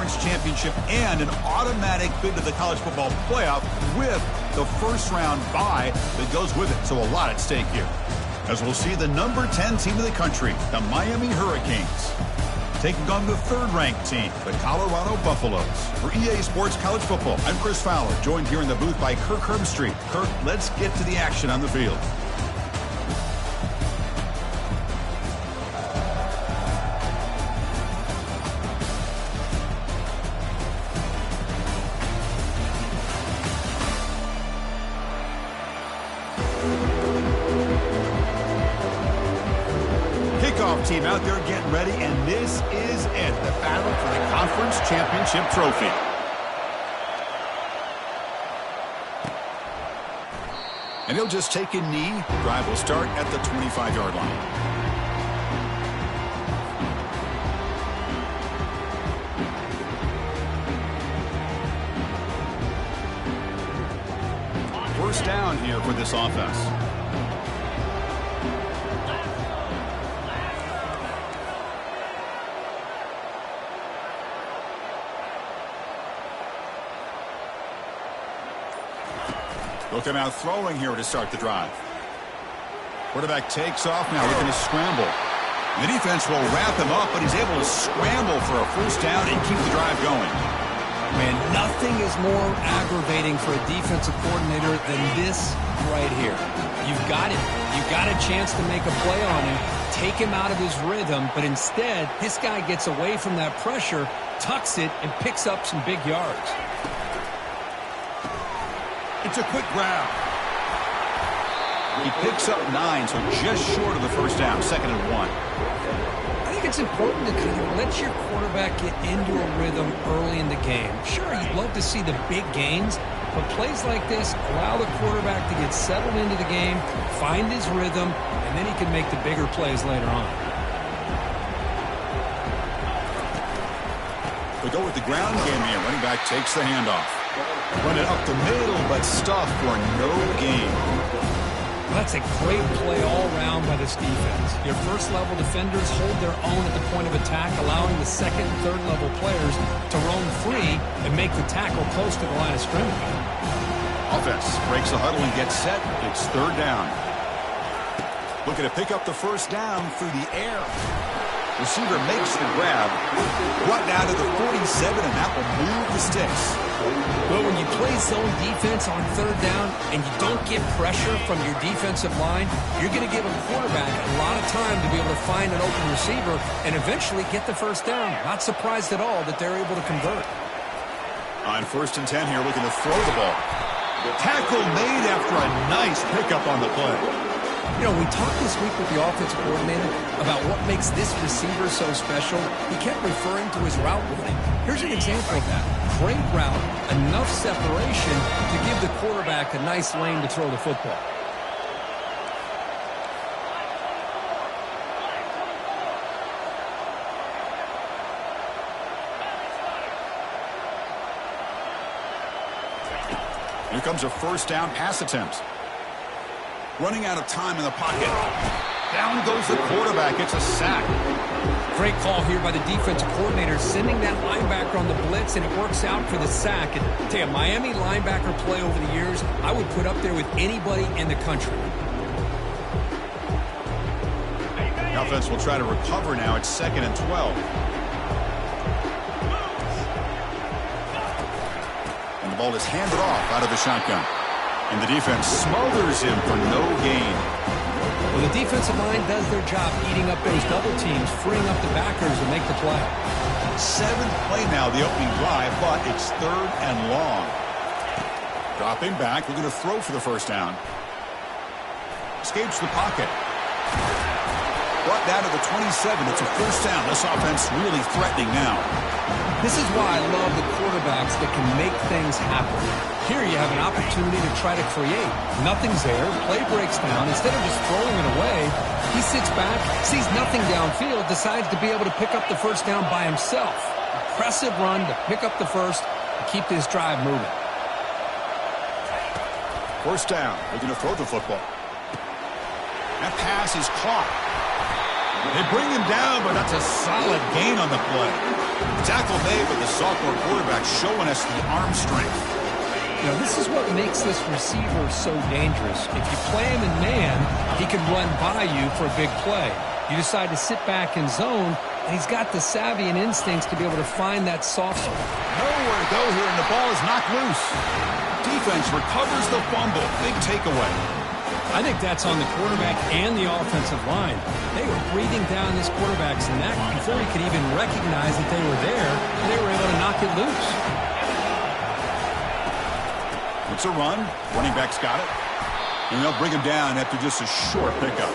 conference championship and an automatic bid to the college football playoff with the first-round bye that goes with it. So a lot at stake here. As we'll see the number 10 team in the country, the Miami Hurricanes, taking on the third-ranked team, the Colorado Buffaloes. For EA Sports College Football, I'm Chris Fowler, joined here in the booth by Kirk Herbstreit. Kirk, let's get to the action on the field. Team out there getting ready, and this is it, the battle for the conference championship trophy. And he'll just take a knee. Drive will start at the 25-yard line. First down here for this offense. Looking out throwing here to start the drive. Quarterback takes off now, looking to scramble. The defense will wrap him up, but he's able to scramble for a first down and keep the drive going. Man, nothing is more aggravating for a defensive coordinator than this right here. You've got it. You've got a chance to make a play on him, take him out of his rhythm, but instead, this guy gets away from that pressure, tucks it, and picks up some big yards. It's a quick grab. He picks up 9, so just short of the first down, 2nd and 1. I think it's important to kind of let your quarterback get into a rhythm early in the game. Sure, you'd love to see the big gains, but plays like this allow the quarterback to get settled into the game, find his rhythm, and then he can make the bigger plays later on. We go with the ground game here. Running back takes the handoff. Running up the middle, but stuffed for no gain. Well, that's a great play all around by this defense. Your first-level defenders hold their own at the point of attack, allowing the second and third-level players to roam free and make the tackle close to the line of scrimmage. Offense breaks the huddle and gets set. It's 3rd down. Looking to pick up the first down through the air. Receiver makes the grab. Brought down to the 47, and that will move the sticks. Well, when you play zone defense on 3rd down and you don't get pressure from your defensive line, you're going to give a quarterback a lot of time to be able to find an open receiver and eventually get the first down. Not surprised at all that they're able to convert. On 1st and 10 here, looking to throw the ball. Tackle made after a nice pickup on the play. You know, we talked this week with the offensive coordinator about what makes this receiver so special. He kept referring to his route running. Here's an example of that. Great route, enough separation to give the quarterback a nice lane to throw the football. Here comes a first down pass attempt. Running out of time in the pocket. Down goes the quarterback. It's a sack. Great call here by the defensive coordinator, sending that linebacker on the blitz, and it works out for the sack. And I'll tell you, Miami linebacker play over the years, I would put up there with anybody in the country. The offense will try to recover now. It's 2nd and 12. And the ball is handed off out of the shotgun. And the defense smothers him for no gain. Well, the defensive line does their job eating up those double teams, freeing up the backers to make the play. 7th play now, the opening drive, but it's 3rd and long. Dropping back, looking to throw for the first down. Escapes the pocket. Brought down to the 27. It's a first down. This offense really threatening now. This is why I love the quarterbacks that can make things happen. Here you have an opportunity to try to create. Nothing's there. Play breaks down. Instead of just throwing it away, he sits back, sees nothing downfield, decides to be able to pick up the first down by himself. Impressive run to pick up the first and keep this drive moving. First down. Looking to throw the football. That pass is caught. They bring him down, but that's a solid gain on the play. Tackle made, but the sophomore quarterback showing us the arm strength. You know, this is what makes this receiver so dangerous. If you play him in man, he can run by you for a big play. You decide to sit back in zone, and he's got the savvy and instincts to be able to find that soft spot. Nowhere to go here, and the ball is knocked loose. Defense recovers the fumble. Big takeaway. I think that's on the quarterback and the offensive line. They were breathing down this quarterback's neck before he could even recognize that they were there, and they were able to knock it loose. It's a run. Running back's got it. And they'll bring him down after just a short pickup.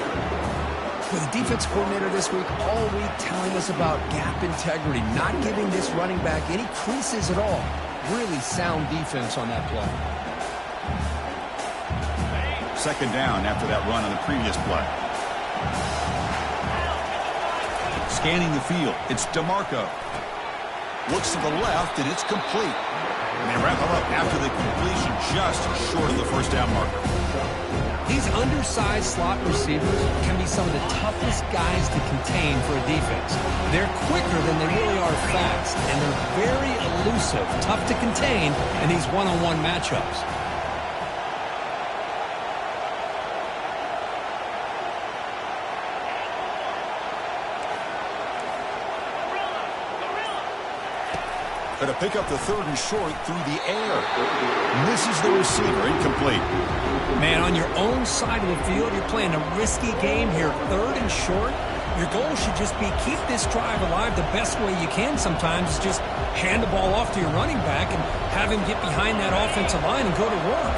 With the defense coordinator this week, all week telling us about gap integrity, not giving this running back any creases at all. Really sound defense on that play. Second down after that run on the previous play. Scanning the field, it's DeMarco. Looks to the left, and it's complete. And they wrap him up after the completion, just short of the first down marker. These undersized slot receivers can be some of the toughest guys to contain for a defense. They're quicker than they really are fast, and they're very elusive, tough to contain in these one-on-one matchups. Going to pick up the third and short through the air. Misses the receiver, incomplete. Man, on your own side of the field, you're playing a risky game here, third and short. Your goal should just be keep this drive alive the best way you can sometimes. Is just hand the ball off to your running back and have him get behind that offensive line and go to work.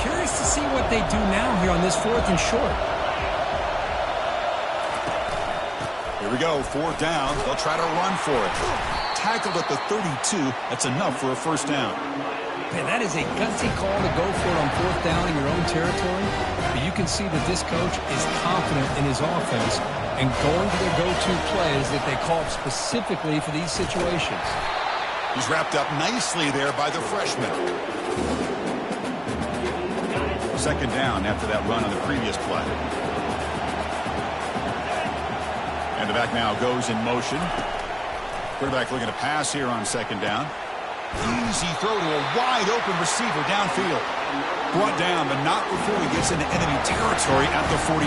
Curious to see what they do now here on this fourth and short. Here we go, fourth down. They'll try to run for it. Tackled at the 32. That's enough for a first down. Man, that is a gutsy call to go for it on fourth down in your own territory. But you can see that this coach is confident in his offense and going to their go-to plays that they call specifically for these situations. He's wrapped up nicely there by the freshman. Second down after that run on the previous play. And the back now goes in motion. Quarterback looking to pass here on second down. Easy throw to a wide-open receiver downfield. Brought down, but not before he gets into enemy territory at the 49.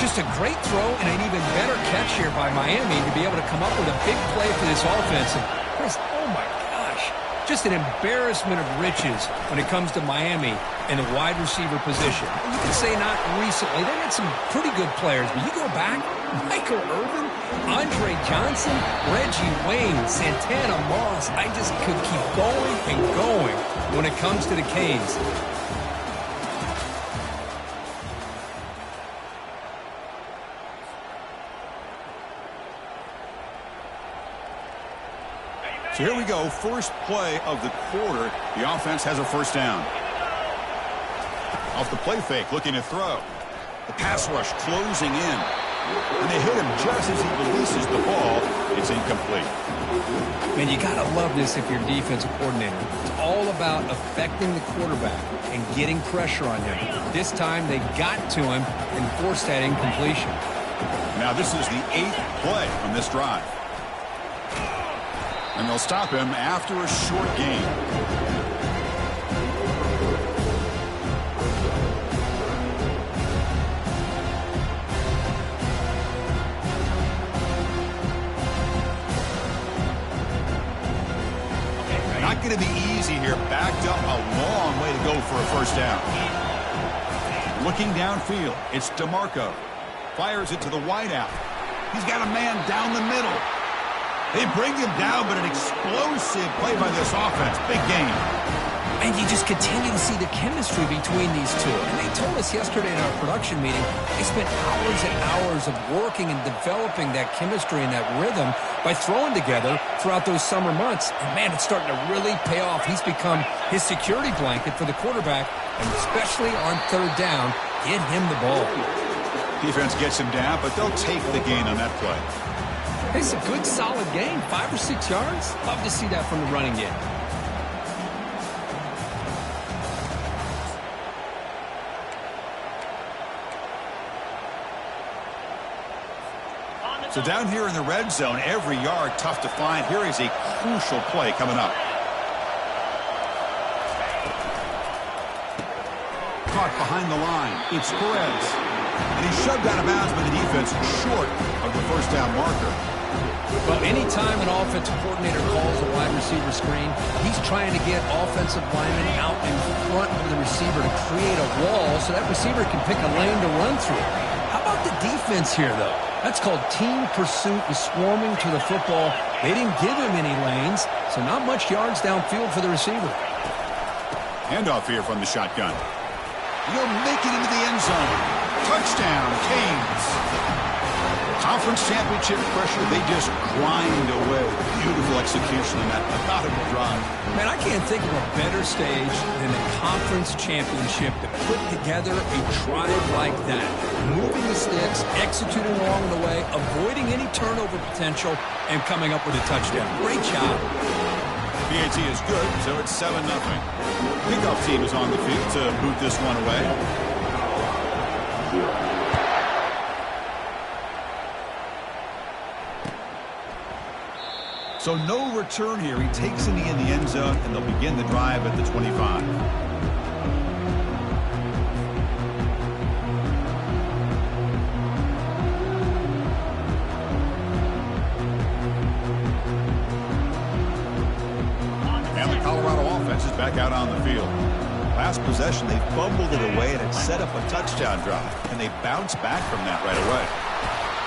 Just a great throw and an even better catch here by Miami to be able to come up with a big play for this offense. And Chris, oh my gosh, just an embarrassment of riches when it comes to Miami in the wide receiver position. You can say not recently. They had some pretty good players, but you go back, Michael Irvin, Andre Johnson, Reggie Wayne, Santana Moss. I just could keep going and going when it comes to the Canes. So here we go, first play of the quarter. The offense has a first down. Off the play fake, looking to throw. The pass rush closing in. And they hit him just as he releases the ball. It's incomplete. Man, you got to love this if you're defensive coordinator. It's all about affecting the quarterback and getting pressure on him. This time they got to him and forced that incompletion. Now this is the 8th play on this drive. And they'll stop him after a short game. Not going to be easy here. Backed up a long way to go for a first down. Looking downfield, it's DeMarco. Fires it to the wideout. He's got a man down the middle. They bring him down, but an explosive play by this offense. Big game. And you just continue to see the chemistry between these two. And they told us yesterday in our production meeting, they spent hours and hours of working and developing that chemistry and that rhythm by throwing together throughout those summer months. And, man, it's starting to really pay off. He's become his security blanket for the quarterback, and especially on third down, get him the ball. Defense gets him down, but they'll take the gain on that play. It's a good, solid game. 5 or 6 yards. Love to see that from the running game. So down here in the red zone, every yard tough to find. Here is a crucial play coming up. Caught behind the line. It's Perez. And he's shoved out of bounds by the defense short of the first down marker. Well, anytime an offensive coordinator calls a wide receiver screen, he's trying to get offensive linemen out in front of the receiver to create a wall so that receiver can pick a lane to run through. How about the defense here, though? That's called team pursuit and swarming to the football. They didn't give him any lanes, so not much yards downfield for the receiver. Handoff here from the shotgun. He'll make it into the end zone. Touchdown, Canes. Conference championship pressure, they just grind away. Beautiful execution on that methodical drive. Man, I can't think of a better stage than the conference championship to put together a drive like that. Moving the sticks, executing along the way, avoiding any turnover potential, and coming up with a touchdown. Great job. PAT is good, so it's 7-0. Kickoff team is on the field to boot this one away. So no return here. He takes a knee in the end zone, and they'll begin the drive at the 25. And the Colorado offense is back out on the field. Last possession, they fumbled it away, and it set up a touchdown drive. And they bounced back from that right away.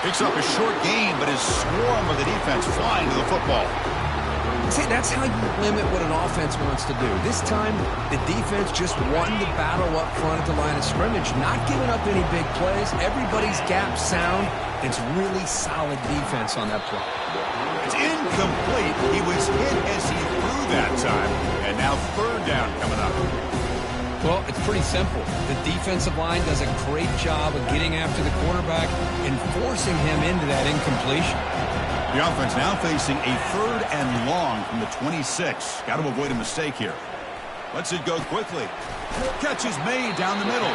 Picks up a short gain, but his swarm of the defense flying to the football. See, that's how you limit what an offense wants to do. This time, the defense just won the battle up front at the line of scrimmage, not giving up any big plays. Everybody's gap sound. It's really solid defense on that play. It's incomplete. He was hit as he threw that time, and now third down coming up. Well, it's pretty simple. The defensive line does a great job of getting after the quarterback and forcing him into that incompletion. The offense now facing a third and long from the 26. Got to avoid a mistake here. Lets it go quickly. Catch is made down the middle.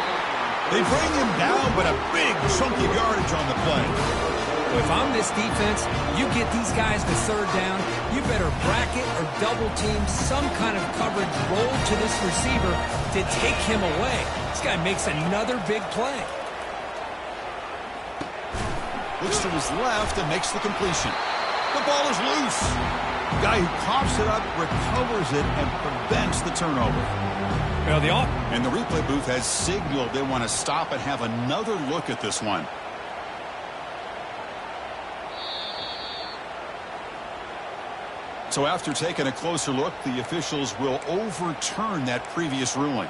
They bring him down, but a big chunk of yardage on the play. If I'm this defense, you get these guys to third down, you better bracket or double team some kind of coverage roll to this receiver to take him away. This guy makes another big play. Looks to his left and makes the completion. The ball is loose. The guy who coughs it up recovers it and prevents the turnover. Well, and the replay booth has signaled they want to stop and have another look at this one. So after taking a closer look, the officials will overturn that previous ruling.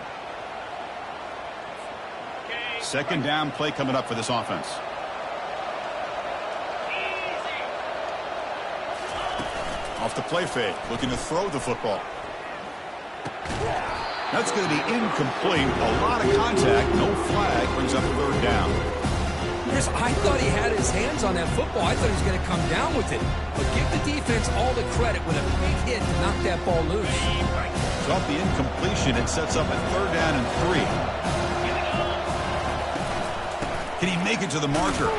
Second down play coming up for this offense. Off the play fake, looking to throw the football. That's going to be incomplete. A lot of contact, no flag, brings up third down. Chris, I thought he had his hands on that football. I thought he was going to come down with it. But give the defense all the credit with a big hit to knock that ball loose. So off the incompletion, it sets up a third down and 3. Can he make it to the marker?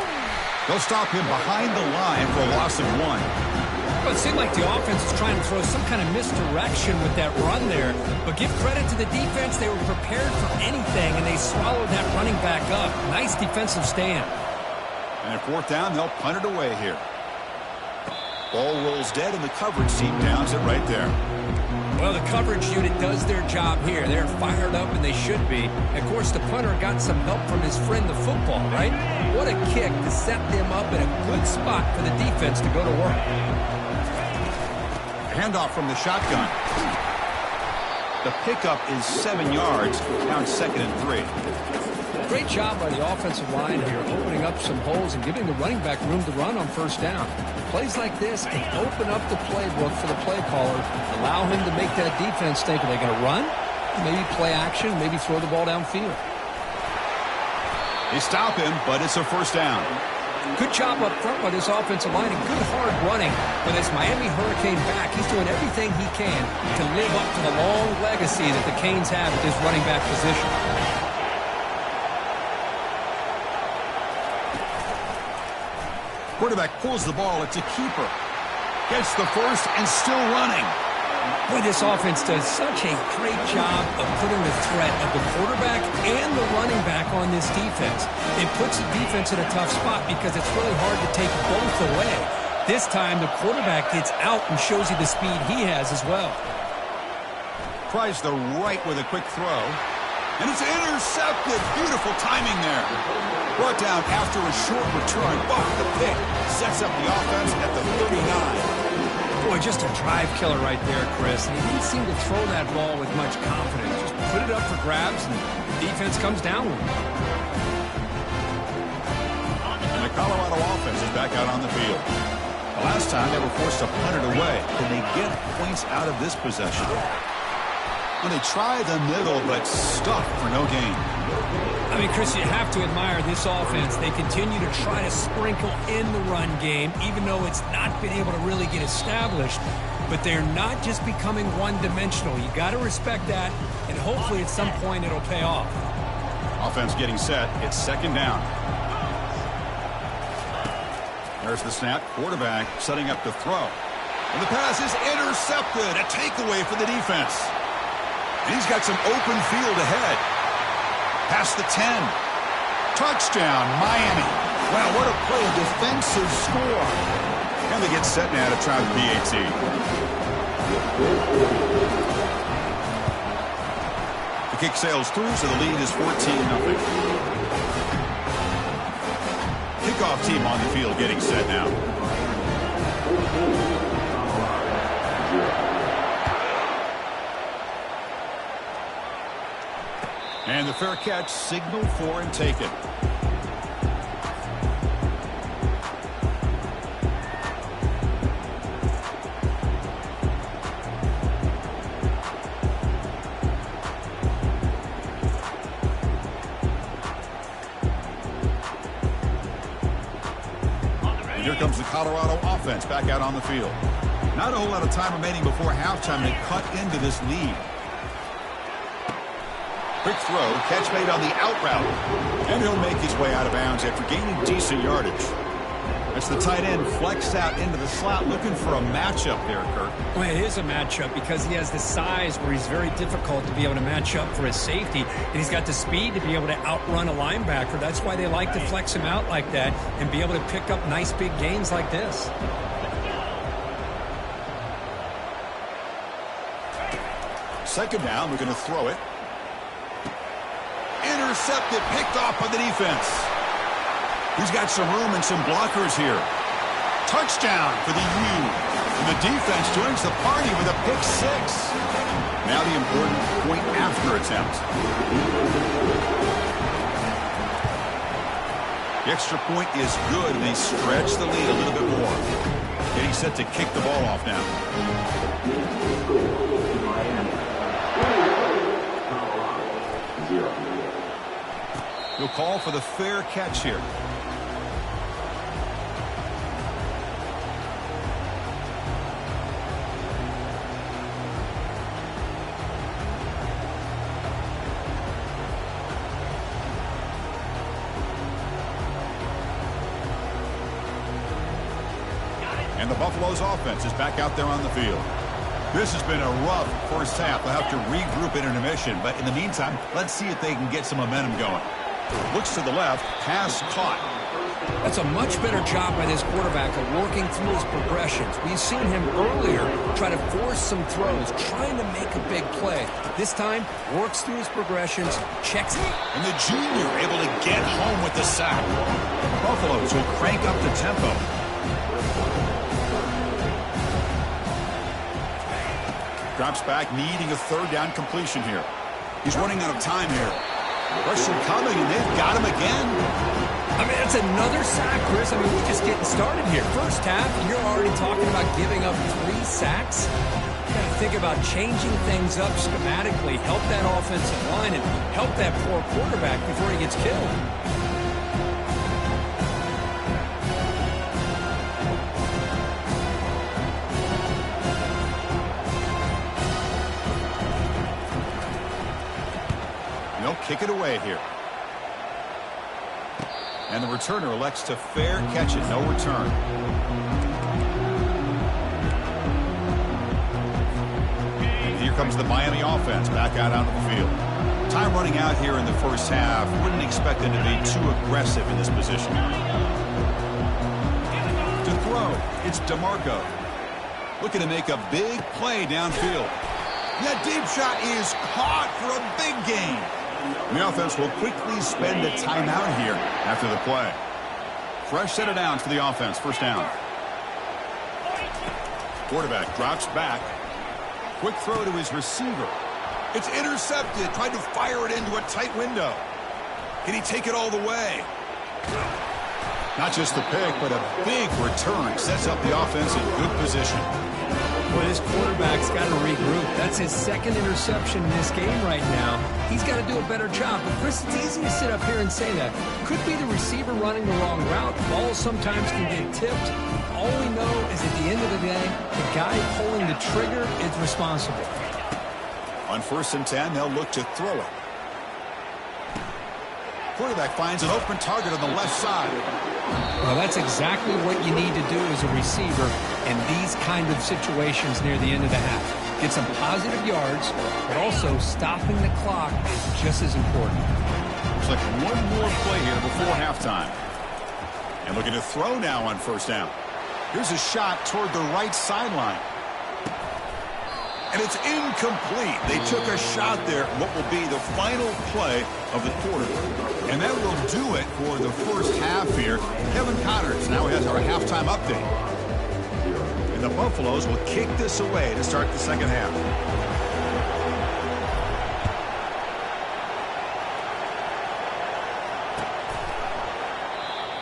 They'll stop him behind the line for a loss of 1. Well, it seemed like the offense was trying to throw some kind of misdirection with that run there. But give credit to the defense. They were prepared for anything, and they swallowed that running back up. Nice defensive stand. And at fourth down, they'll punt it away here. Ball rolls dead, and the coverage team downs it right there. Well, the coverage unit does their job here. They're fired up, and they should be. Of course, the punter got some help from his friend, the football, right? What a kick to set them up in a good spot for the defense to go to work. Handoff from the shotgun. The pickup is 7 yards. Down second and 3. Great job by the offensive line here, opening up some holes and giving the running back room to run on first down. Plays like this can open up the playbook for the play caller, allow him to make that defense think, are they going to run? Maybe play action, maybe throw the ball downfield. They stop him, but it's a first down. Good job up front by this offensive line and good hard running for this Miami Hurricane back. He's doing everything he can to live up to the long legacy that the Canes have at this running back position. Quarterback pulls the ball. It's a keeper. Gets the first and still running. Boy, this offense does such a great job of putting the threat of the quarterback and the running back on this defense. It puts the defense in a tough spot because it's really hard to take both away. This time, the quarterback gets out and shows you the speed he has as well. Tries the right with a quick throw. And it's intercepted. Beautiful timing there. Brought down after a short return. But the pick sets up the offense at the 39. Boy, just a drive killer right there, Chris. And he didn't seem to throw that ball with much confidence. Just put it up for grabs, and the defense comes down with it. And the Colorado offense is back out on the field. The last time they were forced to punt it away. Can they get points out of this possession? Well, they try the middle, but stuck for no gain. I mean, Chris, you have to admire this offense. They continue to try to sprinkle in the run game, even though it's not been able to really get established. But they're not just becoming one-dimensional. You got to respect that, and hopefully at some point it'll pay off. Offense getting set. It's second down. There's the snap. Quarterback setting up to throw. And the pass is intercepted. A takeaway for the defense. And he's got some open field ahead. Past the 10. Touchdown, Miami. Wow, what a play. A defensive score. And they get set now to try the PAT. The kick sails through, so the lead is 14-0. Kickoff team on the field getting set now. And the fair catch, signal for and taken. And here comes the Colorado offense back out on the field. Not a whole lot of time remaining before halftime. They cut into this lead. Quick throw, catch made on the out route. And he'll make his way out of bounds after gaining decent yardage. That's the tight end flexed out into the slot, looking for a matchup there, Kirk. Well, it is a matchup because he has the size where he's very difficult to be able to match up for his safety. And he's got the speed to be able to outrun a linebacker. That's why they like to flex him out like that and be able to pick up nice big gains like this. Second down, we're going to throw it. Intercepted, picked off by the defense. He's got some room and some blockers here. Touchdown for the U. And the defense joins the party with a pick six. Now the important point after attempt. The extra point is good, and they stretch the lead a little bit more. Getting set to kick the ball off now. He'll call for the fair catch here. And the Buffalo's offense is back out there on the field. This has been a rough first half. They'll have to regroup in intermission. But in the meantime, let's see if they can get some momentum going. Looks to the left, pass caught. That's a much better job by this quarterback of working through his progressions. We've seen him earlier try to force some throws, trying to make a big play. This time, works through his progressions, checks it. And the junior able to get home with the sack. Buffaloes will crank up the tempo. Drops back, needing a third down completion here. He's running out of time here. Pressure coming, and they've got him again. I mean, it's another sack, Chris. I mean, we're just getting started here. First half, and you're already talking about giving up 3 sacks. You got to think about changing things up schematically, help that offensive line, and help that poor quarterback before he gets killed. They'll kick it away here. And the returner elects to fair catch it. No return. Here comes the Miami offense back out onto the field. Time running out here in the first half. Wouldn't expect them to be too aggressive in this position. To throw, it's DeMarco. Looking to make a big play downfield. That deep shot is caught for a big gain. The offense will quickly spend a timeout here after the play. Fresh set of downs for the offense. First down. Quarterback drops back. Quick throw to his receiver. It's intercepted. Tried to fire it into a tight window. Can he take it all the way? Not just the pick, but a big return. Sets up the offense in good position. Well, this quarterback's got to regroup. That's his second interception in this game right now. He's got to do a better job. But, Chris, it's easy to sit up here and say that. Could be the receiver running the wrong route. Balls sometimes can get tipped. All we know is at the end of the day, the guy pulling the trigger is responsible. On 1st and 10, they'll look to throw it. Quarterback finds an open target on the left side. Well, that's exactly what you need to do as a receiver in these kind of situations near the end of the half. Get some positive yards, but also stopping the clock is just as important. Looks like one more play here before halftime. And looking to throw now on 1st down. Here's a shot toward the right sideline. And it's incomplete. They took a shot there, what will be the final play of the quarter. And that will do it for the first half here. Kevin Connors now has our halftime update. And the Buffaloes will kick this away to start the second half.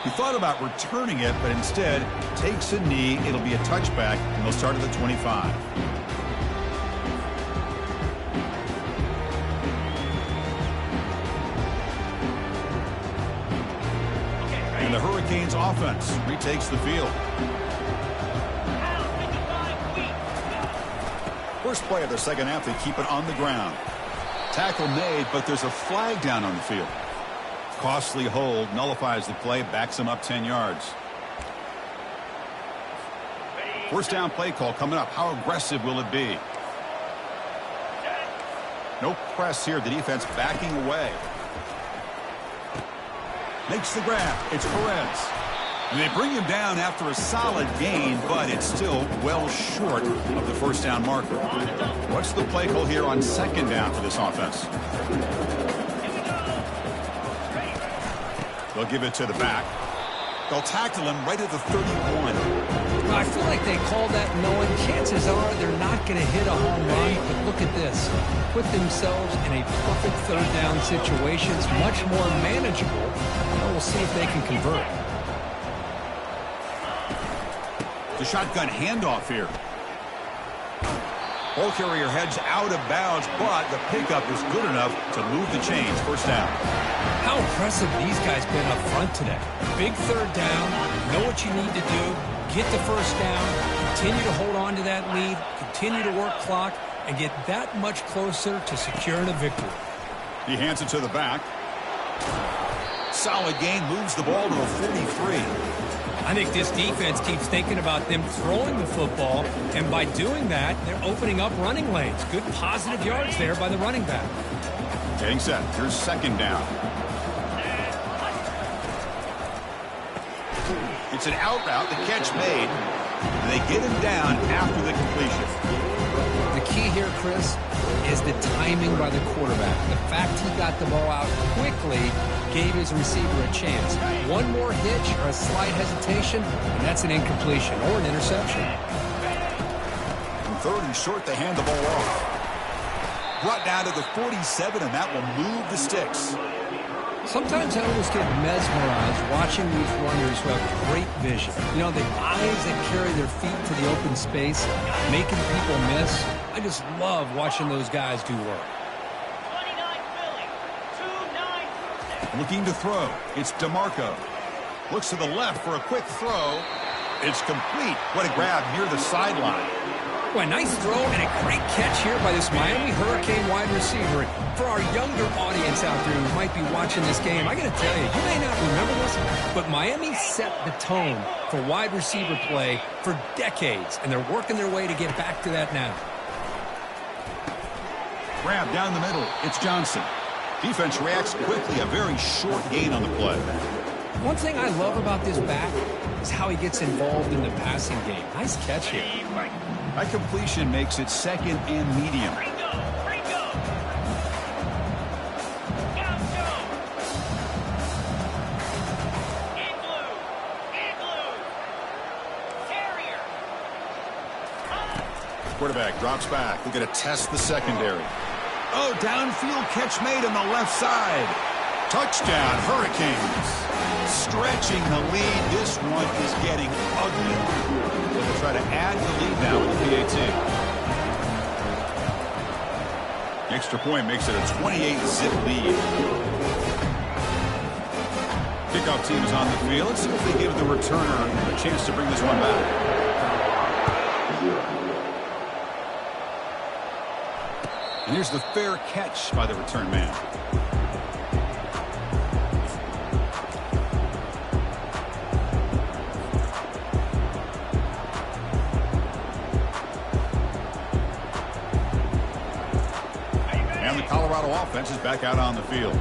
He thought about returning it, but instead takes a knee. It'll be a touchback, and they'll start at the 25. And the Hurricanes offense retakes the field. First play of the second half, they keep it on the ground. Tackle made, but there's a flag down on the field. Costly hold, nullifies the play, backs him up 10 yards. First down play call coming up. How aggressive will it be? No press here. The defense backing away. Makes the grab. It's Perez. And they bring him down after a solid gain, but it's still well short of the first down marker. What's the play call here on 2nd down for this offense? They'll give it to the back. They'll tackle him right at the 31. I feel like they called that knowing chances are they're not going to hit a home run, but look at this. Put themselves in a perfect 3rd down situation. It's much more manageable. Now we'll see if they can convert. The shotgun handoff here. Ball carrier heads out of bounds, but the pickup is good enough to move the chains. First down. How impressive these guys been up front today. Big 3rd down. Know what you need to do. Get the first down. Continue to hold on to that lead. Continue to work clock and get that much closer to securing a victory. He hands it to the back. Solid gain, moves the ball to a 43. I think this defense keeps thinking about them throwing the football, and by doing that, they're opening up running lanes. Good positive yards there by the running back. Getting set. Here's 2nd down. It's an out route. The catch made. And they get him down after the completion. The key here, Chris, is the timing by the quarterback. The fact he got the ball out quickly gave his receiver a chance. One more hitch or a slight hesitation, and that's an incompletion or an interception. From 3rd and short, they hand the ball off. Brought down to the 47, and that will move the sticks. Sometimes I almost get mesmerized watching these runners who have great vision. You know, the eyes that carry their feet to the open space, making people miss. I just love watching those guys do work. Looking to throw. It's DeMarco. Looks to the left for a quick throw. It's complete. What a grab near the sideline. Well, nice throw and a great catch here by this Miami Hurricane wide receiver. For our younger audience out there who might be watching this game, I got to tell you, you may not remember this, but Miami set the tone for wide receiver play for decades, and they're working their way to get back to that now. Grab down the middle. It's Johnson. Defense reacts quickly. A very short gain on the play. One thing I love about this back is how he gets involved in the passing game. Nice catch here. That completion makes it second and medium. Quarterback drops back. They're going to test the secondary. Oh, downfield catch made on the left side. Touchdown, Hurricanes. Stretching the lead. This one is getting ugly. They'll try to add the lead now with the PAT. Extra point makes it a 28-zip lead. Kickoff team is on the field. Let's see if they give the returner a chance to bring this one back. And here's the fair catch by the return man. And the Colorado offense is back out on the field.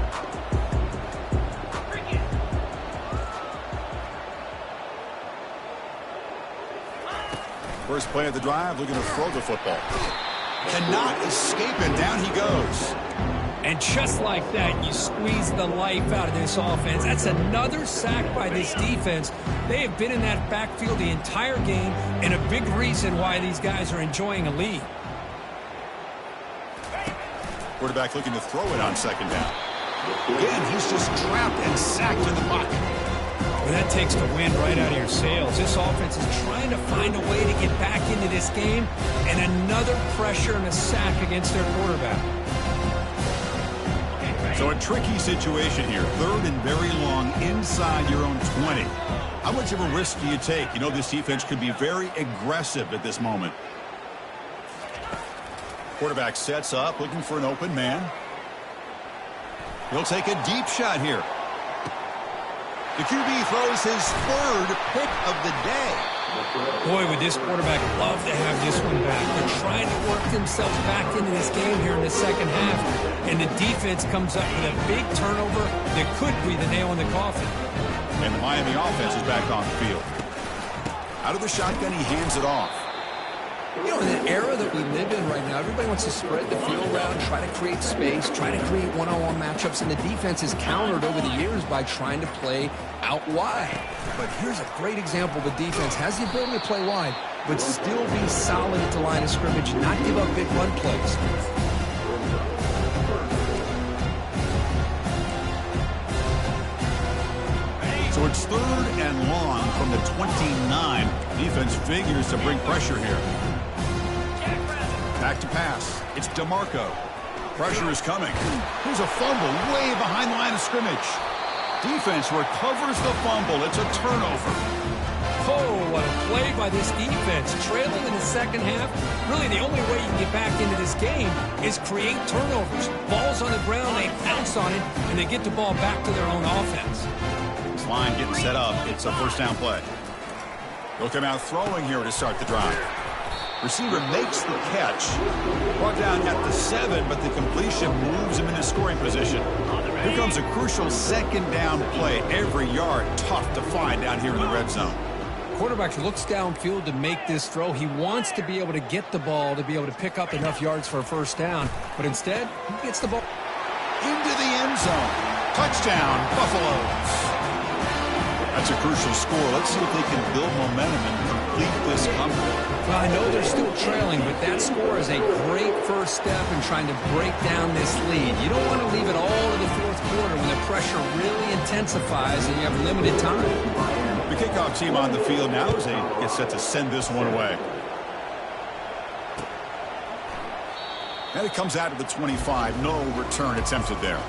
First play of the drive, looking to throw the football. Cannot escape it. Down he goes. And just like that, you squeeze the life out of this offense. That's another sack by this defense. They have been in that backfield the entire game, and a big reason why these guys are enjoying a lead. Quarterback looking to throw it on second down. Again, he's just trapped and sacked in the pocket. Well, that takes the wind right out of your sails. This offense is trying to find a way to get back into this game, and another pressure and a sack against their quarterback. So a tricky situation here. Third and very long inside your own 20. How much of a risk do you take? You know this defense could be very aggressive at this moment. Quarterback sets up, looking for an open man. He'll take a deep shot here. The QB throws his third pick of the day. Boy, would this quarterback love to have this one back. They're trying to work themselves back into this game here in the second half, and the defense comes up with a big turnover that could be the nail in the coffin. And the Miami offense is back on the field. Out of the shotgun, he hands it off. You know, in the era that we live in right now, everybody wants to spread the field around, try to create space, try to create one-on-one matchups, and the defense is countered over the years by trying to play out wide. But here's a great example. The defense has the ability to play wide, but still be solid at the line of scrimmage and not give up big run plays. So it's third and long from the 29. Defense figures to bring pressure here. Back to pass. It's DeMarco. Pressure is coming. Here's a fumble way behind the line of scrimmage. Defense recovers the fumble. It's a turnover. Oh, what a play by this defense. Trailing in the second half, really the only way you can get back into this game is create turnovers. Ball's on the ground, they pounce on it, and they get the ball back to their own offense. This line getting set up. It's a first down play. They'll come out throwing here to start the drive. Receiver makes the catch. Brought down at the 7, but the completion moves him into scoring position. Here comes a crucial second down play. Every yard tough to find down here in the red zone. Quarterback looks downfield to make this throw. He wants to be able to get the ball to be able to pick up enough yards for a first down. But instead, he gets the ball into the end zone. Touchdown, Buffaloes. That's a crucial score. Let's see if they can build momentum and complete this comeback. Well, I know they're still trailing, but that score is a great first step in trying to break down this lead. You don't want to leave it all to the fourth quarter when the pressure really intensifies and you have limited time. The kickoff team on the field now as they get set to send this one away. And it comes out of the 25. No return attempted there.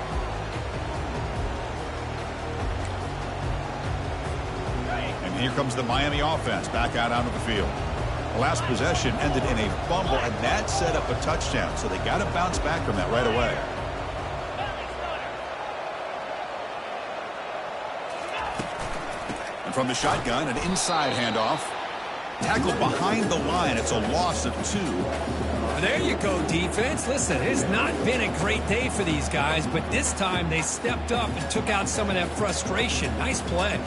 And here comes the Miami offense back out onto the field. The last possession ended in a fumble, and that set up a touchdown. So they got to bounce back from that right away. And from the shotgun, an inside handoff. Tackled behind the line. It's a loss of 2. There you go, defense. Listen, it's not been a great day for these guys, but this time they stepped up and took out some of that frustration. Nice play.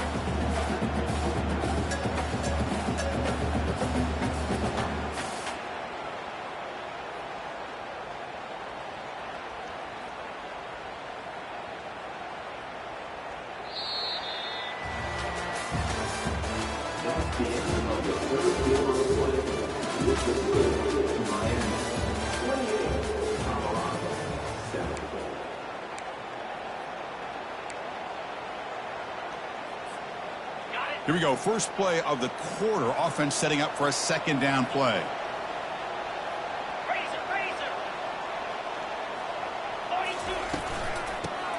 Here we go. First play of the quarter. Offense setting up for a second down play.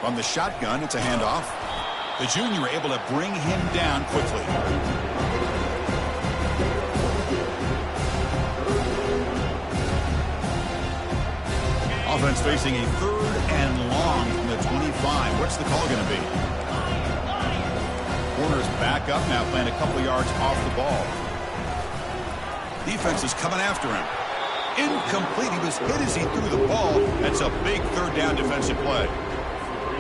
From the shotgun, it's a handoff. The junior able to bring him down quickly. Offense facing a 3rd and long from the 25. What's the call going to be? Corner's back up now, playing a couple yards off the ball. Defense is coming after him. Incomplete. He was hit as he threw the ball. That's a big 3rd down defensive play.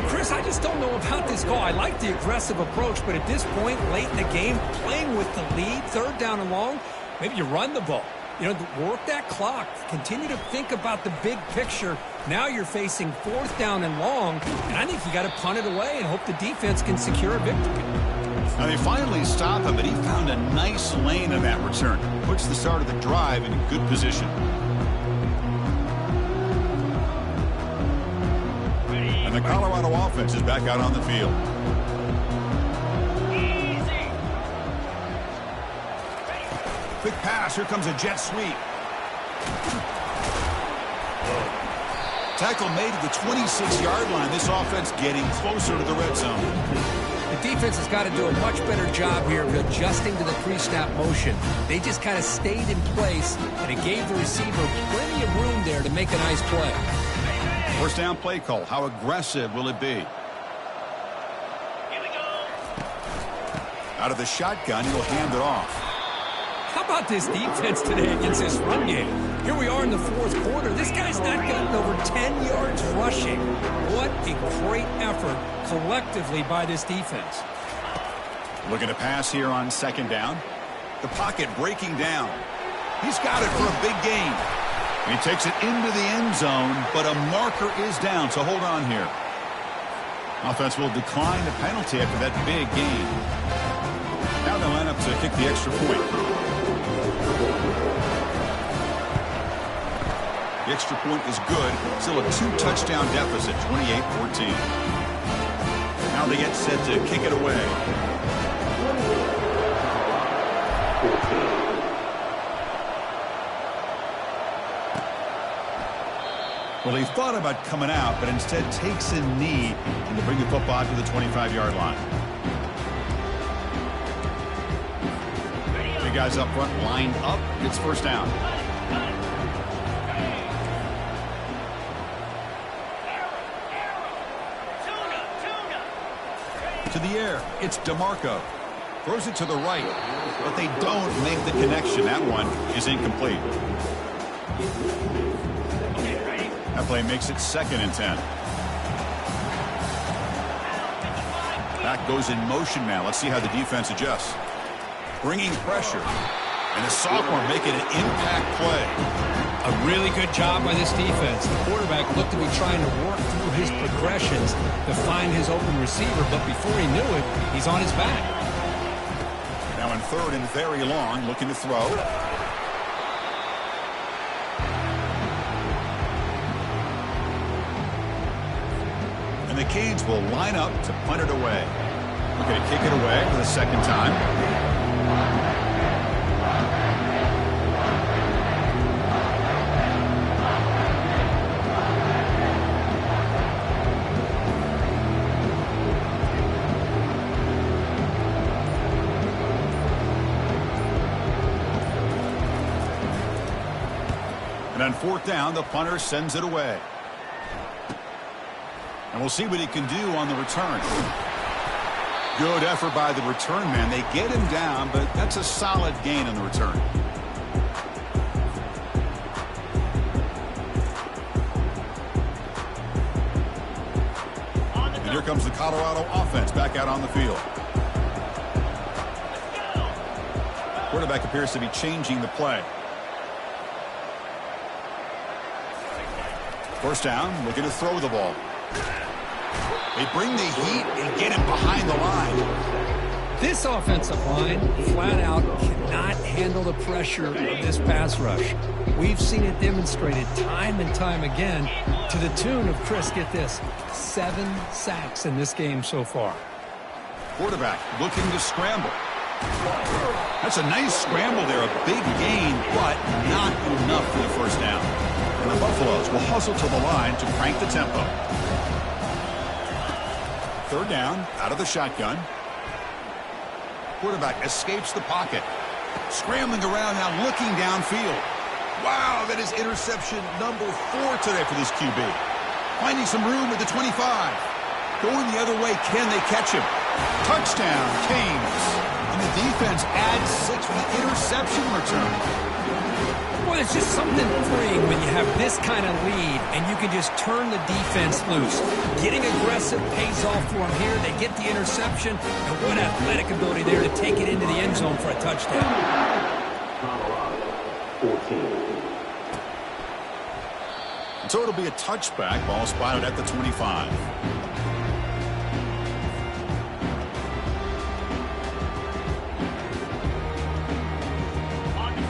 Chris, I just don't know about this call. I like the aggressive approach, but at this point, late in the game, playing with the lead, 3rd down and long, maybe you run the ball. You know, work that clock. Continue to think about the big picture. Now you're facing 4th down and long, and I think you got to punt it away and hope the defense can secure a victory. Now they finally stop him, but he found a nice lane in that return. Puts the start of the drive in good position. And the Colorado offense is back out on the field. Quick pass. Here comes a jet sweep. Tackle made at the 26-yard line. This offense getting closer to the red zone. The defense has got to do a much better job here of adjusting to the pre-snap motion. They just kind of stayed in place, and it gave the receiver plenty of room there to make a nice play. First down play call. How aggressive will it be? Here we go. Out of the shotgun, he'll hand it off. How about this defense today against this run game? Here we are in the 4th quarter. This guy's not gotten over 10 yards rushing. What a great effort collectively by this defense. Looking to pass here on 2nd down. The pocket breaking down. He's got it for a big gain. He takes it into the end zone, but a marker is down, so hold on here. Offense will decline the penalty after that big gain. Now they line up to kick the extra point. The extra point is good. Still a 2-touchdown deficit, 28-14. Now they get set to kick it away. Well, he thought about coming out, but instead takes a knee and to bring the football to the 25-yard line. The guys up front lined up. It's first down. To the air, it's DeMarco. Throws it to the right, but they don't make the connection. That one is incomplete. That play makes it 2nd and 10. Back goes in motion now. Let's see how the defense adjusts. Bringing pressure. And the sophomore making an impact play. A really good job by this defense. The quarterback looked to be trying to work through his progressions to find his open receiver, but before he knew it, he's on his back. Now in 3rd and very long, looking to throw. And the Canes will line up to punt it away. We're going to kick it away for the 2nd time. On fourth down, the punter sends it away. And we'll see what he can do on the return. Good effort by the return man. They get him down, but that's a solid gain on the return. And here comes the Colorado offense back out on the field. Quarterback appears to be changing the play. First down, looking to throw the ball. They bring the heat and get him behind the line. This offensive line, flat out, cannot handle the pressure of this pass rush. We've seen it demonstrated time and time again to the tune of, Chris, get this, 7 sacks in this game so far. Quarterback looking to scramble. That's a nice scramble there, a big gain, but not enough for the first down. And the Buffaloes will hustle to the line to crank the tempo. Third down, out of the shotgun. Quarterback escapes the pocket. Scrambling around now, looking downfield. Wow, that is interception number 4 today for this QB. Finding some room at the 25. Going the other way, can they catch him? Touchdown, Canes. And the defense adds 6 for the interception return. Well, it's just something freeing when you have this kind of lead and you can just turn the defense loose. Getting aggressive pays off for them here. They get the interception, and what athletic ability there to take it into the end zone for a touchdown. 14. So it'll be a touchback. Ball spotted at the 25.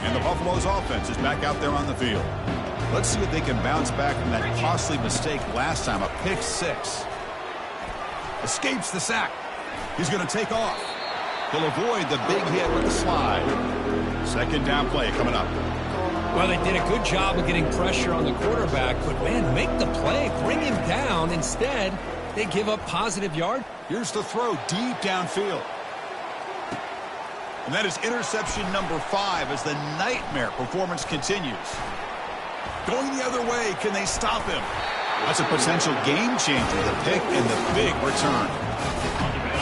And the Buffaloes offense is back out there on the field. Let's see if they can bounce back from that costly mistake last time, a pick 6. Escapes the sack. He's going to take off. He'll avoid the big hit with the slide. Second down play coming up. Well, they did a good job of getting pressure on the quarterback, but, man, make the play. Bring him down. Instead, they give up positive yard. Here's the throw deep downfield. And that is interception number 5 as the nightmare performance continues. Going the other way, can they stop him? That's a potential game changer, the pick and the big return.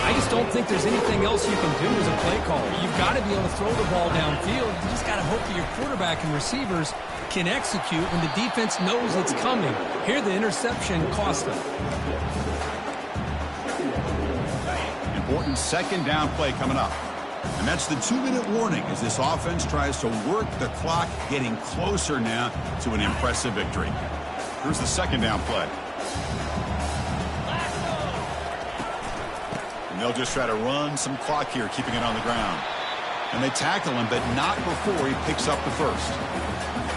I just don't think there's anything else you can do as a play caller. You've got to be able to throw the ball downfield. You just got to hope that your quarterback and receivers can execute when the defense knows it's coming. Here, the interception cost them. Important second down play coming up. And that's the 2-minute warning as this offense tries to work the clock, getting closer now to an impressive victory. Here's the second down play. And they'll just try to run some clock here, keeping it on the ground. And they tackle him, but not before he picks up the first.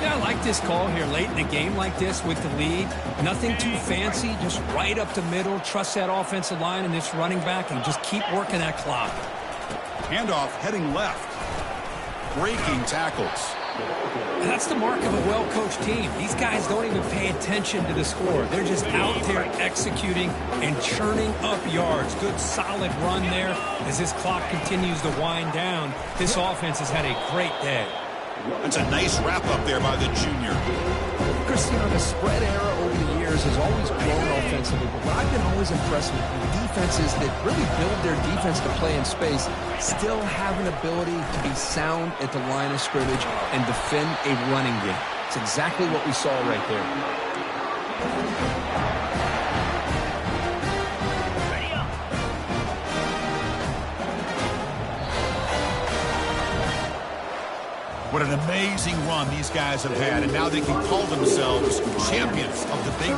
Yeah, I like this call here late in a game like this with the lead. Nothing too fancy, just right up the middle. Trust that offensive line and this running back and just keep working that clock. Handoff heading left. Breaking tackles. That's the mark of a well-coached team. These guys don't even pay attention to the score. They're just out there executing and churning up yards. Good, solid run there. As this clock continues to wind down, this offense has had a great day. That's a nice wrap-up there by the junior. Chris, you know, the spread era over the years has always grown offensively, but what I've been always impressed with defenses that really build their defense to play in space still have an ability to be sound at the line of scrimmage and defend a running game. It's exactly what we saw right there. What an amazing run these guys have had, and now they can call themselves champions of the Big